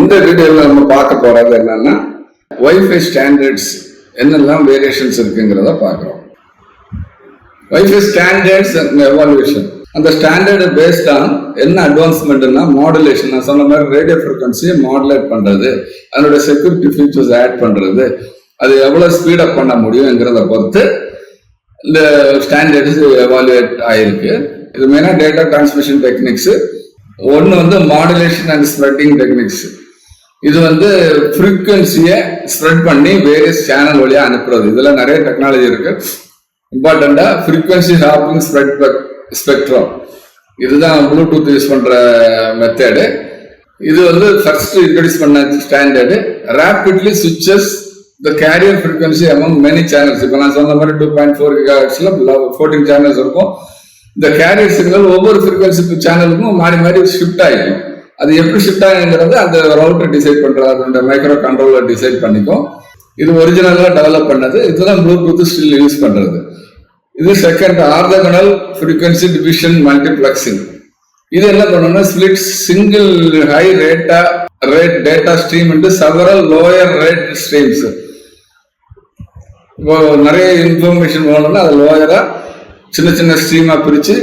இந்த வீடியோவில் நம்ம பார்க்க போறது என்னன்னா வைஃபை ஸ்டாண்டர்ட்ஸ் என்னெல்லாம் வேரியேஷன்ஸ் இருக்குங்கிறத பார்க்குறோம். Wifi standards evaluation. அந்த ஸ்டாண்டர்டு பேஸ்ட் ஆன் என்ன அட்வான்ஸ்மெண்ட்னா மாடுலேஷன். நான் சொன்ன மாதிரி ரேடியோ ஃப்ரீக்வன்சியை மாடுலேட் பண்ணுறது, அதனுடைய செக்யூரிட்டி ஃபீச்சர்ஸ் ஆட் பண்ணுறது, அது எவ்வளோ ஸ்பீடப் பண்ண முடியுங்கிறத பொறுத்து இந்த ஸ்டாண்டர்ட்ஸ் எவாலுவேட் ஆயிருக்கு. இது மெயினாக டேட்டா டிரான்ஸ்மிஷன் டெக்னிக்ஸ். ஒன்று வந்து மாடுலேஷன் அண்ட் ஸ்ப்ரெட்டிங் டெக்னிக்ஸ். இது வந்து ஃப்ரீக்வன்சியை ஸ்ப்ரெட் பண்ணி வேரியஸ் சேனல் வழியாக அனுப்புறது. இதில் நிறைய டெக்னாலஜி இருக்கு. இம்பார்ட்டண்டா ஃப்ரீக்வன்சி ஹாப்பிங் ஸ்பெக்ட்ரம், இதுதான் ப்ளூடூத் யூஸ் பண்ற மெத்தடு. இது வந்து ஃபர்ஸ்ட் இன்ட்ரோடியூஸ் பண்ண standard. Rapidly switches the carrier frequency among many channels. இப்போ நான் சொன்ன மாதிரி 2.4 GHz 14 சேனல்ஸ் இருக்கும். இந்த கேரியர் சிக்னல் ஒவ்வொரு ஃப்ரீக்வன்சி சேனலுக்கும் மாறி மாறி ஷிஃப்ட் ஆகிடும். அது எப்படி ஷிஃப்ட் ஆகுங்கிறது அந்த ரவுட்டர் டிசைட் பண்றது, அதோட மைக்ரோ கண்ட்ரோலர் டிசைட் பண்ணிக்கும். இது ஒரிஜினலா டெவலப் பண்ணது. இதுதான் ப்ளூடூத் ஸ்டில் யூஸ் பண்றது. இது second orthogonal frequency division multiplexing. இது என்ன பண்ணணும்னா split single high rate data stream into several lower rate streams. இப்போ நிறைய இன்ஃபர்மேஷன் வேணும்னா அது லோயரா சின்ன சின்ன ஸ்ட்ரீமா பிரிச்சு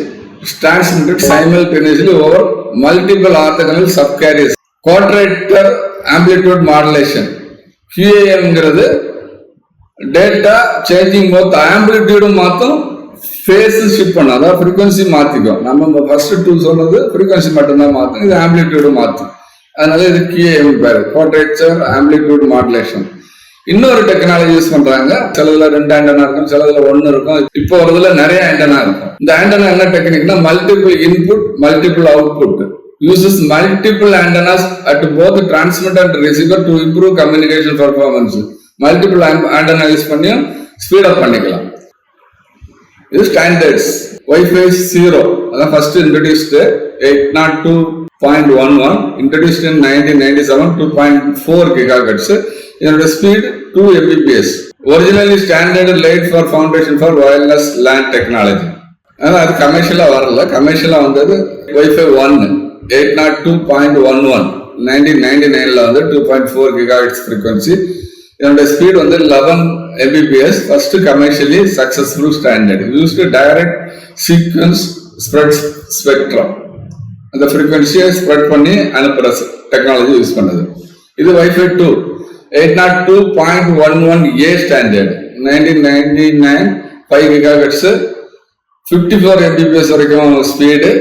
transmitted simultaneously over multiple orthogonal subcarriers. Quadrature amplitude modulation. QAMங்கிறது டேட்டா சேஞ்சிங் போத் ஆம்பிளிட்யூடும் மாற்றும், ஃபேஸ் ஷிஃப்ட் பண்ணும். அதாவது ஃப்ரீக்வன்சி மாற்றிக்கும். நம்ம ஃபர்ஸ்ட் டூ சொன்னது ஃப்ரீக்வன்சி மட்டும்தான் மாற்றும், இது ஆம்பிளிட்யூடு மாற்றும். அதனால இது QAM பேர், குவாட்ரேச்சர் ஆம்பிளிட்யூட் மாடுலேஷன். இன்னொரு டெக்னாலஜி யூஸ் பண்றாங்க. சிலதுல 2 ஆண்டனா இருக்கும், சிலதுல 1 இருக்கும். இப்போ வரதுல நிறைய ஆண்டனா இருக்கும். இந்த ஆண்டனா என்ன டெக்னிக்னா multiple input multiple output. uses multiple antennas at both transmitter and receiver to improve communication performance. Multiple antenna use பண்ணி ஸ்பீட் அப் பண்ணிக்கலாம். இது ஸ்டாண்டர்ட்ஸ். வைஃபை 0 அதான் first introduced 802.11 introduced in 1997, 2.4 GHz. இதோட speed 2 Mbps. Originally standard late for foundation for wireless land technology. ஆனால் அது கமர்ஷியலா வரல. கமர்ஷியலா வந்தது wifi 1 802.11 1999 வந்து 2.4 GHz ஃப்ரீக்வன்சி. இதோட ஸ்பீட் வந்து 11 Mbps. First commercially successful standard. Used direct sequence spread spectrum. அந்த ஃப்ரீக்வன்சியை ஸ்ப்ரெட் பண்ணி அனுப்புற டெக்னாலஜி யூஸ் பண்ணது. இது wifi 2 802.11A standard 1999 5 GHz 54 Mbps வரைக்கும் ஸ்பீடு.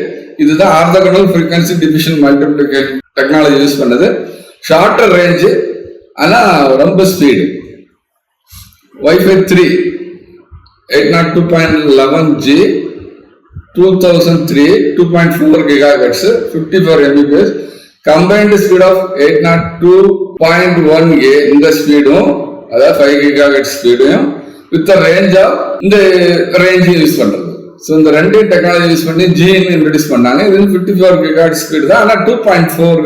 இதுதான் orthogonal frequency division multiplication technology use பண்ணது. ஷார்ட்டர் ரேஞ்சு ஆனா ரொம்ப speed. Wifi 3 802.11G 2003 2.4 GHz 54 Mbps. Combined speed of 802.1A இந்த ஸ்பீடும் அதாவது 5 GHz ஸ்பீடும் வித் ரேஞ்ச் ஆஃப் இந்த ரேஞ்ச் யூஸ் பண்றது. ஸோ இந்த ரெண்டு டெக்னாலஜி யூஸ் பண்ணி ஜின்னு இன்ட்ரடியூஸ் பண்ணாங்க. இது 54 GHz ஸ்பீடு தான், ஆனால் 2.4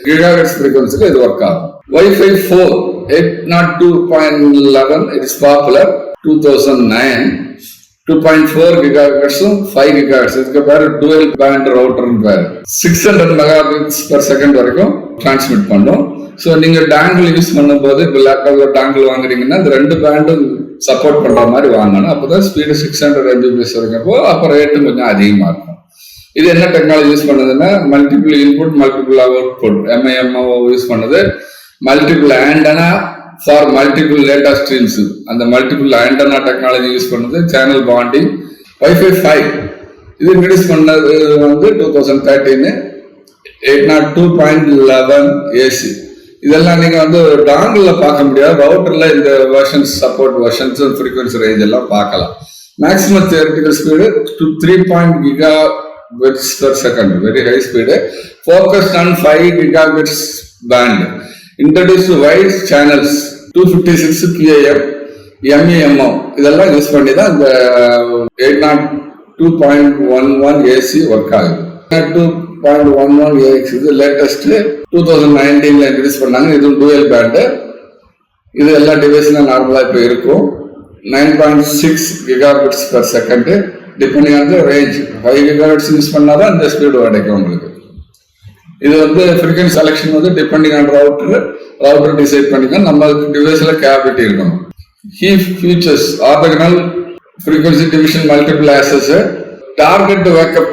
GHz ஃப்ரீக்வன்சிக்கு இது ஒர்க் ஆகும். Wifi 4 802.11 it's popular 2009 2.4 GHz 5 GHz. இதுக்கு பேர் டுவெல் பேண்ட் ரவுட்டர் பேர். 600 Mbps வரைக்கும் டிரான்ஸ்மிட் பண்ணும். ஸோ நீங்க டேங்கிள் யூஸ் பண்ணும்போது இப்போ லேப்டாப்ல டேங்கிள் வாங்குறீங்கன்னா இந்த 2 பேண்டும் சப்போர்ட் பண்ற மாதிரி வாங்கணும். அப்போதான் ஸ்பீடு 600 Mbps வரைக்கும். அப்போ ரேட்டும் கொஞ்சம் அதிகமா இருக்கும். இது என்ன டெக்னாலஜி யூஸ் பண்ணதுன்னா multiple input multiple output MIMO use பண்ணது. Multiple antenna for multiple data streams, அந்த மல்டிபிள் ஆண்டனா டெக்னாலஜி யூஸ் பண்ணது. Channel bonding. வைஃபை 5 இது இன்ட்ரடியூஸ் பண்ணது வந்து 2013 802.11AC. இதெல்லாம் நீங்க வந்து டாங்கிள்ல பார்க்க முடியாது. ரவுட்டர்ல இந்த versions support versions frequency range எல்லாம் பார்க்கலாம். Maximum theoretical speed 3.0 GHz/s, very high speed. Focused on 5 GHz band. Introduced wide channels 256 QAM MIMO இதெல்லாம் யூஸ் பண்ணி தான் இந்த 802.11AC ஒர்க் ஆகுது. 802.11AX இது லேட்டஸ்ட் 2019 இன்ட்ரடியூஸ் பண்ணாங்க. இது டுவெல் பேண்டு. இது எல்லா டிவைஸ்ல நார்மலா இப்போ இருக்கும். 9.6 GHz/s depending on the range. 5 GHz use பண்ணாதான் இந்த ஸ்பீடு கிடைக்கும் உங்களுக்கு. இது வந்து ஃப்ரீக்வன்சி செலக்ஷன் வந்து டிபெண்டிங் ஆன் ரவுட்டர் டிசைட் பண்ணிக்கலாம். நம்ம டிவைஸ்ல கேபிலிட்டி இருக்கணும். Key features orthogonal frequency division multiple access, target wake up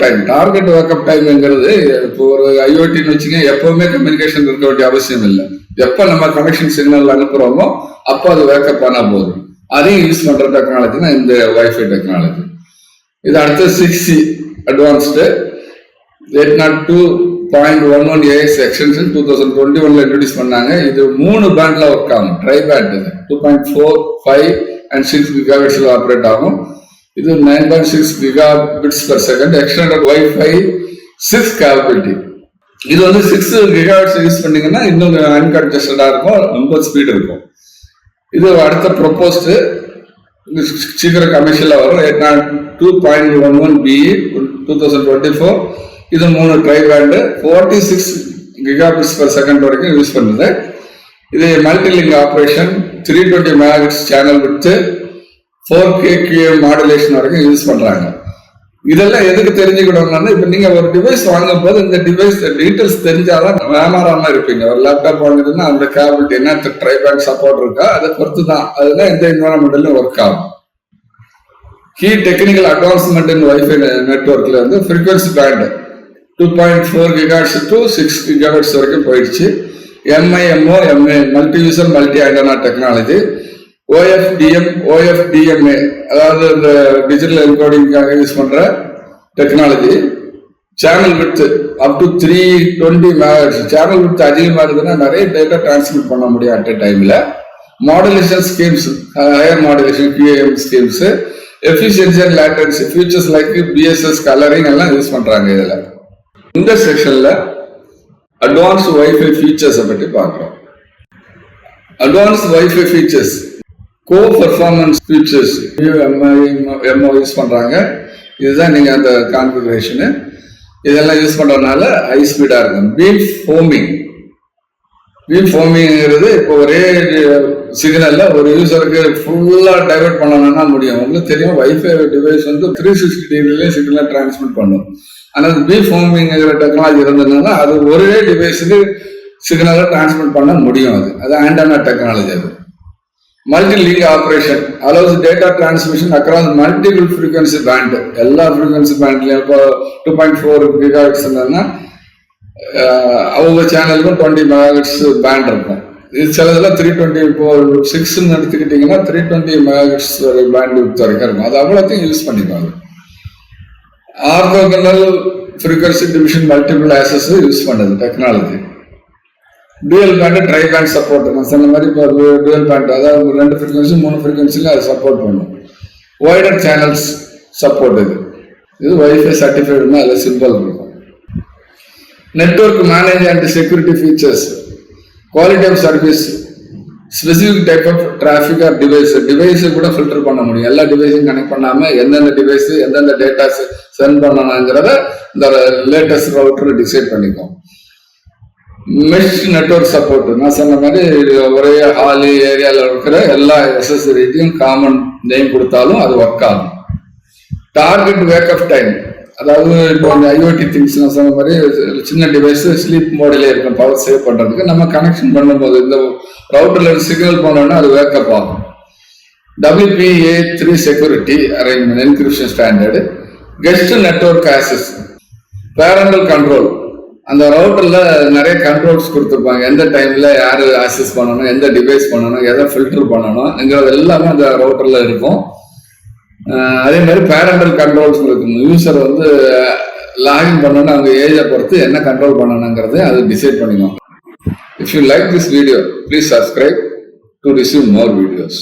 டைம்ங்கிறது இப்போ ஒரு ஐஓடின்னு வச்சுங்க, எப்பவுமே கம்யூனிகேஷன் இருக்க வேண்டிய அவசியம் இல்லை. எப்போ நம்ம கனெக்ஷன் சிக்னல் அனுப்புறோமோ அப்போ அது வேக்கப் பண்ணா போதும். அதையும் யூஸ் பண்ற டெக்னாலஜி தான் இந்த வைஃபை டெக்னாலஜி. இது அடுத்து 6C advanced 802.11 AX extension 2021 introduce பண்ணாங்க. இது 3 பேண்ட்ல ஒர்க் ஆகும். ட்ரை பேண்ட் இது 2.4, 5 and 6 கிகாபிட்ஸ்ல ஆப்ரேட் ஆகும். இது 9.6 gigabits per second extended wifi 6 capability. இது வந்து 6 கிகாபிட்ஸ் யூஸ் பண்ணீங்கன்னா இன்னும் அன்கன்ஜஸ்டடா இருக்கும், ரொம்ப ஸ்பீட் இருக்கும். இது அடுத்த ப்ரொபோஸ்டு சீக்கிரம் கமர்ஷியலா வரும். 802.11BE 2024. இது 3 tri band 46 gigabits per second வரைக்கும் யூஸ் பண்ணுது. இது multilink operation 320 MHz channel with 4K QAM modulation வரைக்கும் யூஸ் பண்றாங்க. இதெல்லாம் எதுக்கு தெரிஞ்சுக்கணும்னா, இப்ப நீங்க ஒரு டிவைஸ் வாங்கும் போது இந்த டிவைஸ் டீடைல்ஸ் தெரிஞ்சாதான் ஏமாறாம இருப்பீங்க. ஒரு லேப்டாப் வாங்குறதுன்னா அந்த கேபிலிட்டி என்ன, ட்ரை பேண்ட் சப்போர்ட் இருக்கா, அதை பொறுத்து தான் அதெல்லாம் எந்த என்வரான்மெண்ட்லயும் ஒர்க் ஆகும். Key technical advancement in wifi நெட்வொர்க்ல வந்து frequency band 2.4 GHz to 6 GHz வரைக்கும் போயிடுச்சு. MIMO multi user multi antenna technology. OFDMA அதாவது இந்த டிஜிட்டல் என்கோடிங்காக யூஸ் பண்ற technology. Channel width up to 320 MHz. Channel width அதிகமா இருக்குதுன்னா நிறைய டேட்டா டிரான்ஸ்மிட் பண்ண முடியும் அட் எ டைம்ல. Modulation schemes, higher modulation QAM schemes, efficiency and latency features like BSS colouring எல்லாம் யூஸ் பண்றாங்க. இதுல இந்த செக்ஷன்ல அட்வான்ஸ்ட் வைஃபை ஃபீச்சர்ஸை பற்றி பார்க்கிறோம். அட்வான்ஸ்ட் வைஃபை ஃபீச்சர்ஸ், கோ பெர்ஃபார்மன்ஸ் ஃபீச்சர்ஸ் MO யூஸ் பண்றாங்க. இதுதான் நீங்க அந்த கான்ஃபிகரேஷனு. இதெல்லாம் யூஸ் பண்றதுனால ஹை ஸ்பீடா இருக்கும். பீம் ஃபோமிங்கிறது இப்போ ஒரே சிக்னல்ல ஒரு யூசருக்கு ஃபுல்லா டைவர்ட் பண்ணணும்னா முடியும். உங்களுக்கு தெரியும், வைஃபை டிவைஸ் வந்து 360 டிகிரிலேயே சிக்னல் டிரான்ஸ்மிட் பண்ணும். ஆனால் பீம் ஃபோமிங்கிற டெக்னாலஜி இருந்ததுனால அது ஒரே டிவைஸுக்கு சிக்னலை டிரான்ஸ்மிட் பண்ண முடியும். அது ஆண்டனா டெக்னாலஜி. அது multi-link operation allows data transmission across multiple frequency pant. எல்லா ஃப்ரீக்வன்சி பேண்ட்லயும் இப்போ 2.4 GHz இருந்ததுன்னா அவங்க சேனலுக்கும் 20 MHz பேண்ட் இருக்கும். இது சிலதுல 324/6 எடுத்துக்கிட்டீங்கன்னா 320 MHz பேண்ட் வரைக்கும் இருக்கும். அது அவ்வளோத்தையும் யூஸ் பண்ணிப்பாங்க. Orthogonal frequency division multiple access use பண்ணது technology. Dual band, tri band support. நான் சொன்ன மாதிரி இப்போ டூயல் பேண்ட், அதாவது 2 ஃப்ரீக்வன்சி 3 ஃப்ரீக்வன்சில அது சப்போர்ட் பண்ணும். Wider channels support. இது வைஃபை சர்டிஃபைடுனா அதில் சிம்பிள் இருக்கும். Network manage and security features, quality of service, specific type of traffic or device கூட ஃபில்டர் பண்ண முடியும். எல்லா டிவைஸையும் கனெக்ட் பண்ணாம எந்தெந்த டிவைஸ் எந்தெந்த டேட்டாஸ் சென்ட் பண்ணணுங்கிறத இந்த லேட்டஸ்ட் ரவுட்டர் டிசைட் பண்ணிக்கும். மெஷ் நெட்வொர்க் சப்போர்ட், நான் சொன்ன மாதிரி ஒரே ஹாலி ஏரியாவில் இருக்கிற எல்லா எஸ்எஸ்சியும் காமன் நேம் கொடுத்தாலும் அது ஒர்க் ஆகும். டார்கெட் வேக்கப் டைம், அதாவது இப்போ இந்த IoT திங்ஸ் நான் சொன்ன மாதிரி சின்ன டிவைஸ் ஸ்லீப் மோடிலே இருக்கும். பவர் சேவ் பண்றதுக்கு நம்ம கனெக்ஷன் பண்ணும்போது இந்த ரவுட்டர்ல சிக்னல் பண்ணோம்னா அது வேக்கப் ஆகும். WPA3 security arrangement encryption standard. Guest network access, parental control. அந்த ரவுட்டர்ல நிறைய கண்ட்ரோல்ஸ் கொடுத்துருப்பாங்க. எந்த டைம்ல யாரு ஆக்சஸ் பண்ணணும், எந்த டிவைஸ் பண்ணணும், எதை ஃபில்டர் பண்ணணும்ங்கிறது எல்லாமே அந்த ரவுட்டர்ல இருக்கும். அதே மாதிரி பேரண்டல் கண்ட்ரோல்ஸ் இருக்கும். யூசர் வந்து லாகின் பண்ணணும், அவங்க ஏஜை பொறுத்து என்ன கண்ட்ரோல் பண்ணணுங்கிறது அது டிசைட் பண்ணிக்கணும். If you like this video, please subscribe to receive more videos.